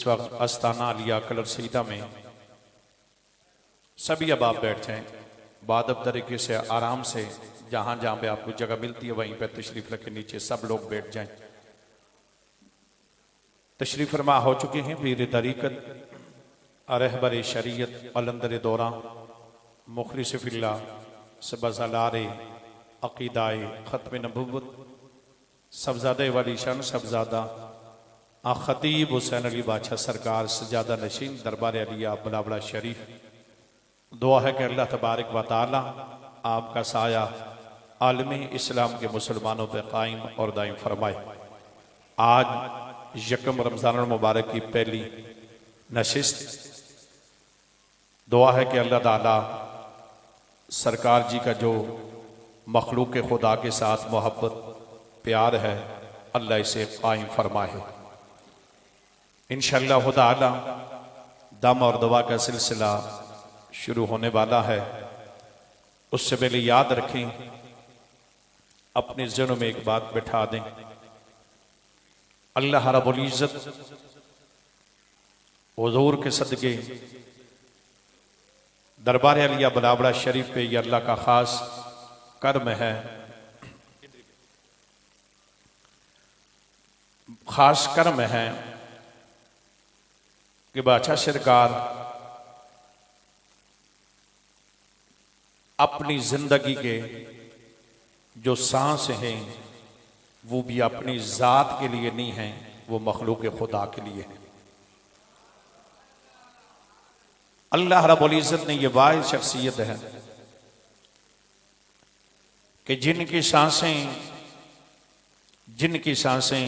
वक्त अस्ताना अलिया कलर सईदा में सभी अब आप बैठ जाएं, बादब तरीके से आराम से, जहां जहां पे आपको जगह मिलती है वहीं पर तशरीफ रखे, नीचे सब लोग बैठ जाएं। तशरीफ फरमा हो चुके हैं पीर तरीक़त, रहबर शरीयत, अलंदर दौरा, मुखलिस फिल्लाह, सबज़लारे अक़ीदाए ख़त्म नबुव्वत, सबज़ादे वाली शान सबज़ादा खतीब हुसैन अली बादशाह सरकार सजादा नशीन दरबार अलिया बलावड़ा शरीफ। दुआ है कि अल्लाह तबारक व तआला आपका साया आलमी इस्लाम के मुसलमानों पर कायम और दायम फरमाए। आज यकम रमज़ान मुबारक की पहली नशिस्त, दुआ है कि अल्लाह ताला सरकार जी का जो मखलूक खुदा के साथ मोहब्बत प्यार है, अल्लाह इसे कायम फरमाए। इंशाअल्लाह ताला दम और दुआ का सिलसिला शुरू होने वाला है। उससे पहले याद रखें, अपने ज़हनों में एक बात बैठा दें, अल्लाह रब्बुल इज़्ज़त हुज़ूर के सदके दरबार अलिया बलावड़ा शरीफ पे ये अल्लाह का खास कर्म है, खास कर्म है कि बादशाह सरकार अपनी जिंदगी के जो सांस हैं वो भी अपनी जात के लिए नहीं है, वो मखलूक खुदा के लिए है। अल्लाह रब्बुल इज़्ज़त ने ये वाहिद शख्सियत है कि जिनकी सांसें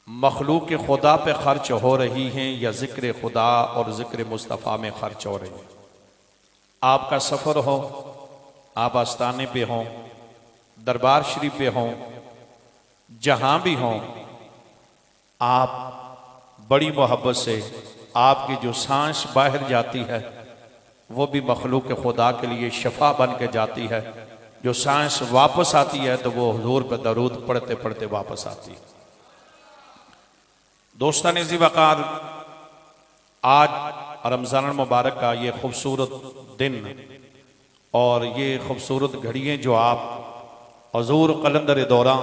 मखलूक खुदा पे खर्च हो रही हैं या जिक्र खुदा और जिक्र मुस्तफ़ा में खर्च हो रही हैं। आपका सफ़र हो, आप आस्ताने पे हों, दरबार शरीफ पे हों, जहां भी हों, आप बड़ी मोहब्बत से आपकी जो सांस बाहर जाती है वो भी मखलूक खुदा के लिए शफा बन के जाती है। जो सांस वापस आती है तो वो हुजूर पर दरूद पढ़ते पढ़ते वापस आती है। दोस्तान ज़ी वक़ार, आज रमज़ान मुबारक का ये खूबसूरत दिन और ये खूबसूरत घड़ियाँ जो आप हुज़ूर कलंदर दौरा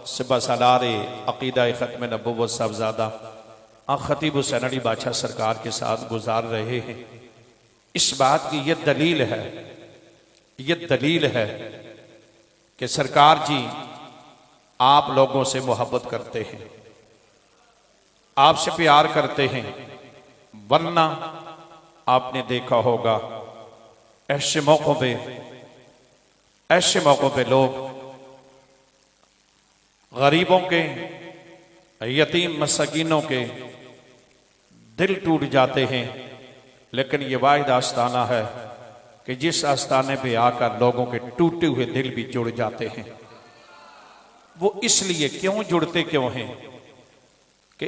सबज़लारे अक़ीदा ख़त्म नबुव्वत साहबज़ादा खतीब हुसैन अली बादशाह सरकार के साथ गुजार रहे हैं, इस बात की ये दलील है कि सरकार जी आप लोगों से मोहब्बत करते हैं, आपसे प्यार करते हैं। वरना आपने देखा होगा ऐसे मौकों पे लोग गरीबों के, यतीम मसाकीनों के दिल टूट जाते हैं, लेकिन ये वाहिद आस्ताना है कि जिस आस्ताने पे आकर लोगों के टूटे हुए दिल भी जुड़ जाते हैं। वो इसलिए क्यों जुड़ते क्यों हैं कि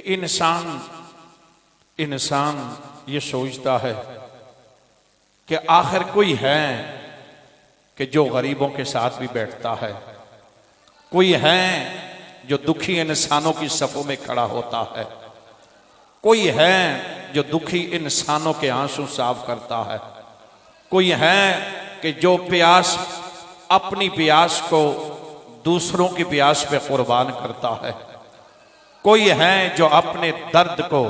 इंसान ये सोचता है कि आखिर कोई है कि जो गरीबों के साथ भी बैठता है, कोई है जो दुखी इंसानों की सफ़ों में खड़ा होता है, कोई है जो दुखी इंसानों के आंसू साफ करता है, कोई है कि जो प्यास, अपनी प्यास को दूसरों की प्यास पे कुर्बान करता है, कोई है जो अपने दर्द को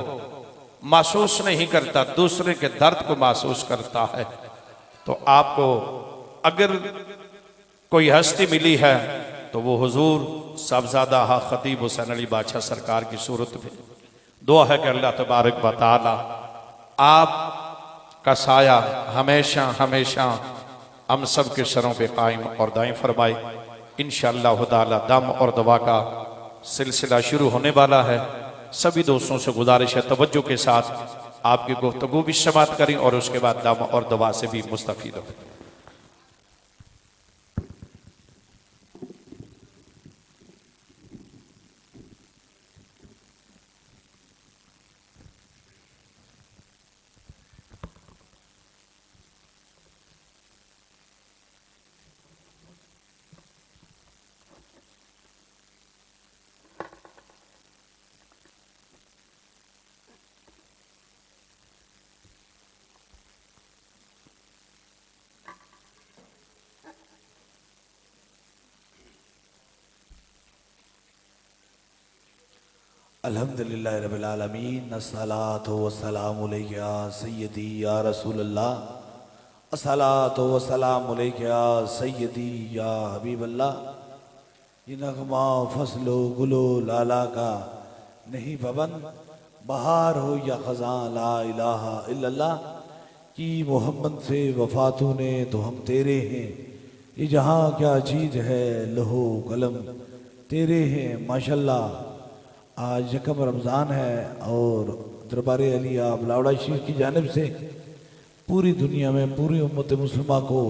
महसूस नहीं करता, दूसरे के दर्द को महसूस करता है। तो आपको अगर कोई हस्ती मिली है तो वो हुजूर साहबज़ादा खतीब हुसैन अली बादशाह सरकार की सूरत में। दुआ है कि अल्लाह तबारक व तआला आप का साया हमेशा हमेशा हम सब के सरों पे कायम और दायम फरमाए। इंशाअल्लाह ताला दम और दवा का सिलसिला शुरू होने वाला है। सभी दोस्तों से गुजारिश है तवज्जो के साथ आपकी गुफ्तगू भी समाप्त करें और उसके बाद दम और दवा से भी मुस्तफीद हो। अल्हम्दुलिल्लाह रब्बिल आलमीन अस्सलातु वस्सलामु अलैका या सय्यदी या रसूल अल्लाह अस्सलातु वस्सलामु अलैका या सय्यदी या हबीब अल्लाह। ये नगमा फसलो गुलो लाला का नहीं पवन, बहार हो या ख़ज़ां ला इलाहा इल्लल्लाह। कि मोहम्मद से वफ़ा तूने तो हम तेरे हैं, ये जहाँ क्या चीज़ है लहो कलम तेरे हैं माशाल्लाह। आज यकम रमज़ान है और दरबार अलिया बिलावड़ा शरीफ की जानिब से पूरी दुनिया में पूरी उम्मत मुस्लिमा को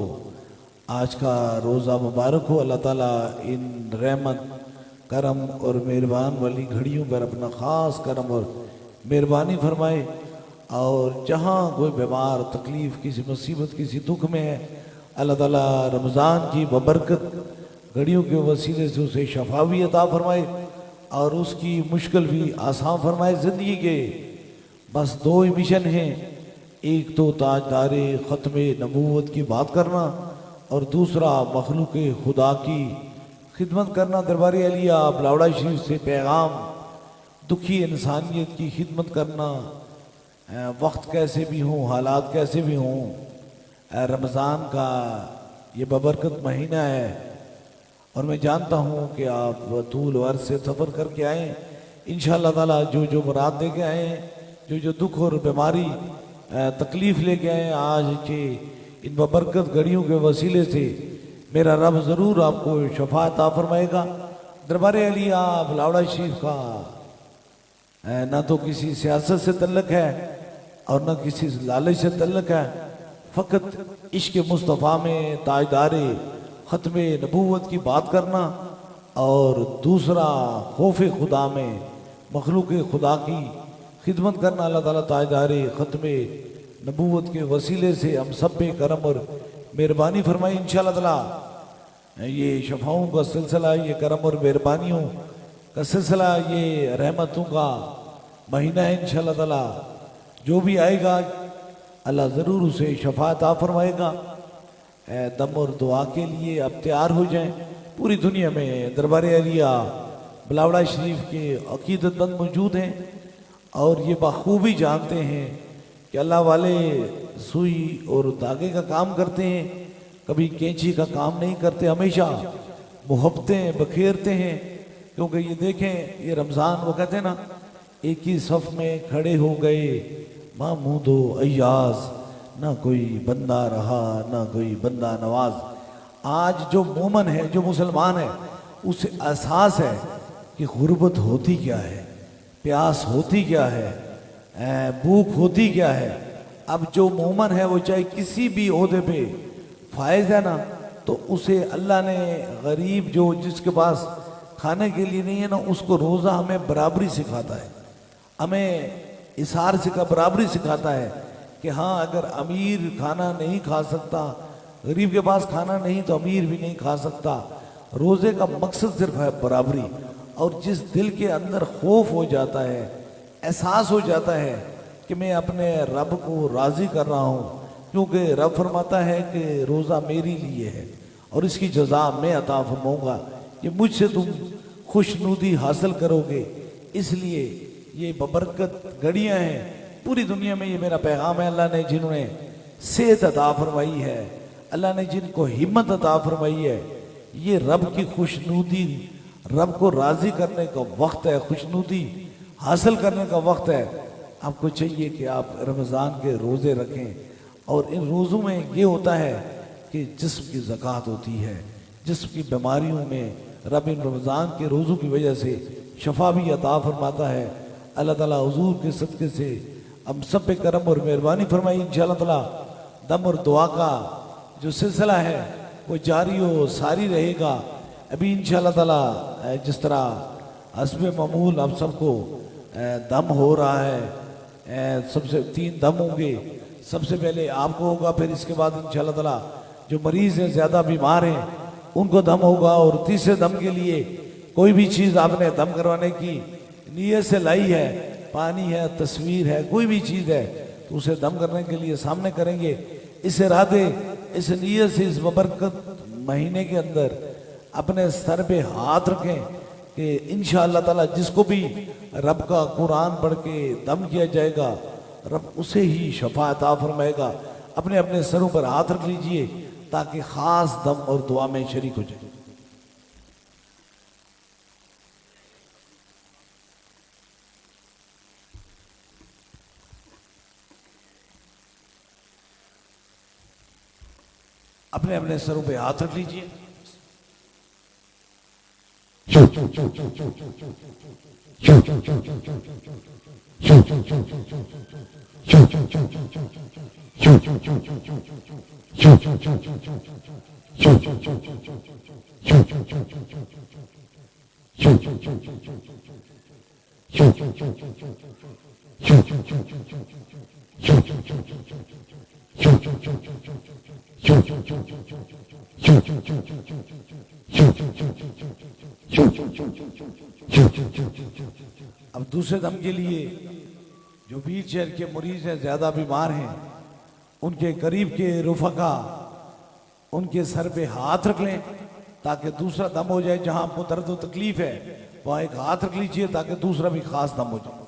आज का रोज़ा मुबारक हो। अल्लाह ताला इन रहमत करम और मेहरबान वाली घड़ियों पर अपना ख़ास करम और मेहरबानी फरमाए। और जहाँ कोई बीमार तकलीफ़ किसी मुसीबत किसी दुख में है, अल्लाह ताला रमज़ान की बबरकत घड़ियों के वसीले से उसे शफा भी अता फरमाए और उसकी मुश्किल भी आसान फरमाए। ज़िंदगी के बस दो ही मिशन हैं, एक तो ताजदारे ख़त्म नबूवत की बात करना और दूसरा मखलूक खुदा की खिदमत करना। दरबार अलिया बिलावड़ा शरीफ से पैगाम दुखी इंसानियत की खिदमत करना, वक्त कैसे भी हों हालात कैसे भी हों। रमज़ान का ये बबरकत महीना है और मैं जानता हूँ कि आप तूल वर्ष से सफ़र करके आए, इंशाअल्लाह ताला जो जो मुराद लेके आए, जो जो दुख और बीमारी तकलीफ़ लेके आए, आज के इन बबरकत घड़ियों के वसीले से मेरा रब ज़रूर आपको शफा अता फरमाएगा। दरबार अलिया बिलावड़ा शरीफ का ना तो किसी सियासत से तल्लक है और ना किसी लालच से तल्लक है, फ़कत इश्क मुस्तफ़ा में ताजदारे ख़त्म नबूवत की बात करना और दूसरा खौफ खुदा में मखलूक खुदा की खिदमत करना। अल्लाह ताला ताजदारे ख़त्म नबूवत के वसीले से हम सब पे करम और मेहरबानी फरमाई। इंशाअल्लाह ताला ये शफाओं का सिलसिला, ये करम और मेहरबानियों का सिलसिला, ये रहमतों का महीना है। इंशाअल्लाह ताला जो भी आएगा अल्लाह ज़रूर उसे शफा अता फरमाएगा। दम और दुआ के लिए अब तैयार हो जाएं। पूरी दुनिया में दरबार अलिया बिलावड़ा शरीफ के अकीदतमंद मौजूद हैं और ये बखूबी जानते हैं कि अल्लाह वाले सुई और धागे का काम करते हैं, कभी कैंची का काम नहीं करते, हमेशा मोहब्बतें बखेरते हैं। क्योंकि ये देखें, ये रमज़ान वो कहते हैं ना, एक ही सफ़ में खड़े हो गए महमूदो अय्याज, ना कोई बंदा रहा ना कोई बंदा नवाज। आज जो मोमन है, जो मुसलमान है, उसे एहसास है कि गुर्बत होती क्या है, प्यास होती क्या है, भूख होती क्या है। अब जो मोमन है वो चाहे किसी भी ओहदे पे फायज है ना, तो उसे अल्लाह ने गरीब जो जिसके पास खाने के लिए नहीं है ना, उसको रोज़ा हमें बराबरी सिखाता है, हमें इशार से का बराबरी सिखाता है कि हाँ, अगर अमीर खाना नहीं खा सकता, गरीब के पास खाना नहीं तो अमीर भी नहीं खा सकता। रोज़े का मकसद सिर्फ है बराबरी। और जिस दिल के अंदर खौफ हो जाता है, एहसास हो जाता है कि मैं अपने रब को राज़ी कर रहा हूँ, क्योंकि रब फरमाता है कि रोज़ा मेरे लिए है और इसकी जज़ा मैं अता फरमाऊँगा, कि मुझसे तुम खुशनुदी हासिल करोगे। इसलिए ये बबरकत घड़ियाँ हैं पूरी दुनिया में। ये मेरा पैगाम है, अल्लाह ने जिन्होंने सेहत अता फरमाई है, अल्लाह ने जिनको हिम्मत अता फरमाई है, ये रब की खुशनुदी, रब को राज़ी करने का वक्त है, खुशनुदी हासिल करने का वक्त है। आपको चाहिए कि आप रमज़ान के रोज़े रखें और इन रोज़ों में ये होता है कि जिस्म की ज़कात होती है, जिस्म की बीमारियों में रब इन रमज़ान के रोज़ों की वजह से शफा भी अता फरमाता है। अल्लाह ताला हुजूर के सदक़े से हम सब पे करम और मेहरबानी फरमाई। इंशाअल्लाह ताला दम और दुआ का जो सिलसिला है वो जारी हो सारी रहेगा। अभी इंशाअल्लाह ताला जिस तरह हस्ब मामूल आप सबको दम हो रहा है, सबसे 3 दम होंगे, सबसे पहले आपको होगा, फिर इसके बाद इंशाअल्लाह ताला जो मरीज़ हैं, ज़्यादा बीमार हैं, उनको दम होगा। और तीसरे दम के लिए कोई भी चीज़ आपने दम करवाने की नीयत से लाई है, पानी है, तस्वीर है, कोई भी चीज़ है, तो उसे दम करने के लिए सामने करेंगे। इस इरादे, इस नीयत से इस बबरकत महीने के अंदर अपने सर पे हाथ रखें कि इंशाअल्लाह ताला जिसको भी रब का कुरान पढ़ के दम किया जाएगा, रब उसे ही शफाअत अता फरमाएगा। अपने अपने सरों पर हाथ रख लीजिए ताकि खास दम और दुआ में शरीक हो जाए। अपने अपने सरों पे हाथ रख लीजिए। अब दूसरे दम के लिए जो व्हील चेयर के मरीज हैं, ज्यादा बीमार हैं, उनके करीब के रुफका उनके सर पे हाथ रख लें ताकि दूसरा दम हो जाए। जहां आपको दर्द और तकलीफ है वहां एक हाथ रख लीजिए ताकि दूसरा भी खास दम हो जाए।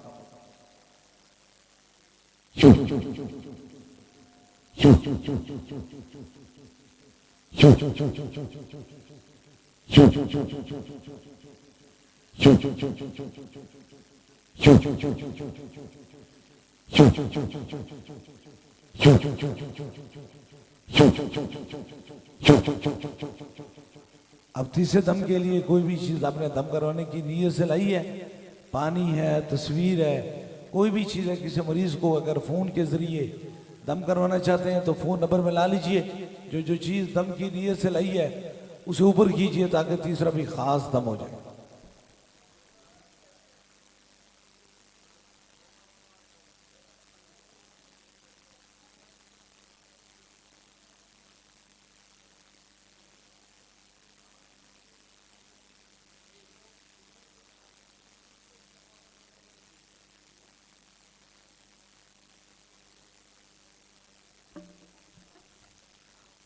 अब तीसरे दम के लिए कोई भी चीज आपने दम करवाने की नीयत से लाई है, पानी है, तस्वीर है, कोई भी चीज है, किसी मरीज को अगर फोन के जरिए दम करवाना चाहते हैं तो फोन नंबर में ला लीजिए। जो जो चीज दम की नीयत से लाई है उसे ऊपर कीजिए ताकि तीसरा भी खास दम हो जाए।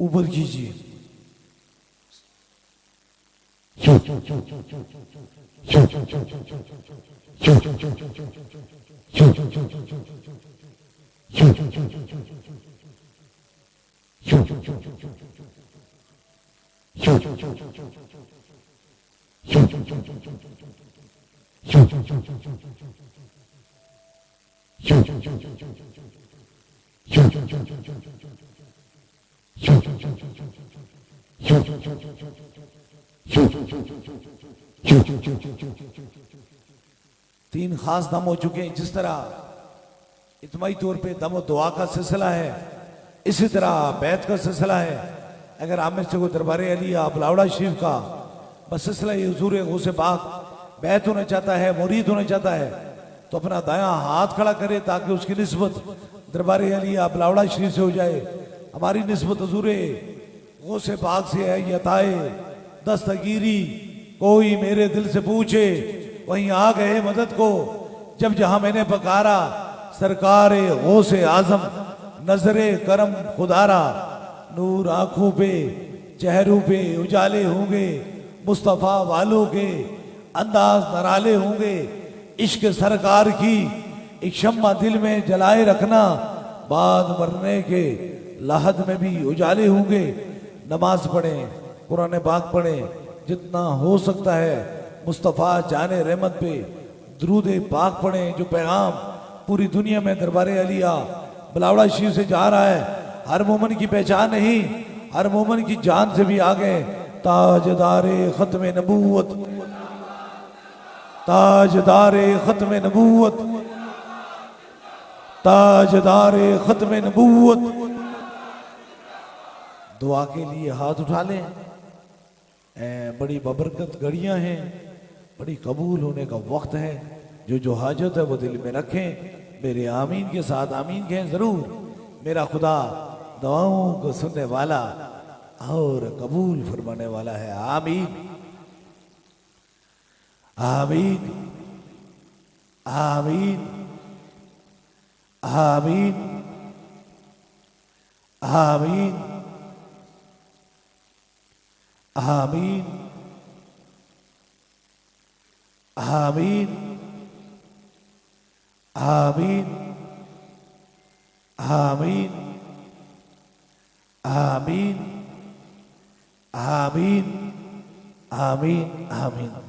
ऊपर कीजिए। तीन खास दम हो चुके हैं। जिस तरह इज्तिमाई तौर पे दम और दुआ का सिलसिला है, इसी तरह बैत का सिलसिला है। अगर आप में से कोई दरबार अलिया बलावड़ा शरीफ का बस सिलसिला ये हुजूर गौसे पाक बैत होना चाहता है, मुरीद होना चाहता है, तो अपना दायां हाथ खड़ा करे ताकि उसकी निस्बत दरबार अलिया बलावड़ा शरीफ से हो जाए। हमारी निस्बत हुजूर गौसे पाक से है। यताए दस्तगीरी कोई मेरे दिल से पूछे, वहीं आ गए मदद को जब जहां मैंने पकारा। सरकार गौसे आजम नजरे करम खुदारा, नूर आंखों पे चेहरों पे उजाले होंगे, मुस्तफा वालों के अंदाज नराले होंगे। इश्क सरकार की एक शम्मा दिल में जलाए रखना, बाद मरने के लाहद में भी उजाले होंगे। नमाज पढ़ें, कुरान पाक पढ़ें, जितना हो सकता है मुस्तफ़ा जाने रहमत पे दरूद पाक पढ़ें। जो पैगाम पूरी दुनिया में दरबार अलिया बलावड़ा शरीफ से जा रहा है, हर मोमन की पहचान नहीं, हर मोमन की जान से भी आगे। ताजदारे खत्म नबूवत, ताजदारे खत्म नबूवत, ताजदारे खत्म नबूवत। दुआ के लिए हाथ उठा लें। बड़ी बबरकत घड़ियां हैं, बड़ी कबूल होने का वक्त है। जो जो हाजत है वो दिल में रखें। मेरे आमीन के साथ आमीन कहें जरूर। मेरा खुदा दुआओं को सुनने वाला और कबूल फरमाने वाला है। आमीन आमीन आमीन आमीन आमीन आमीन आमीन आमीन आमीन आमीन आमीन आमीन आमीन।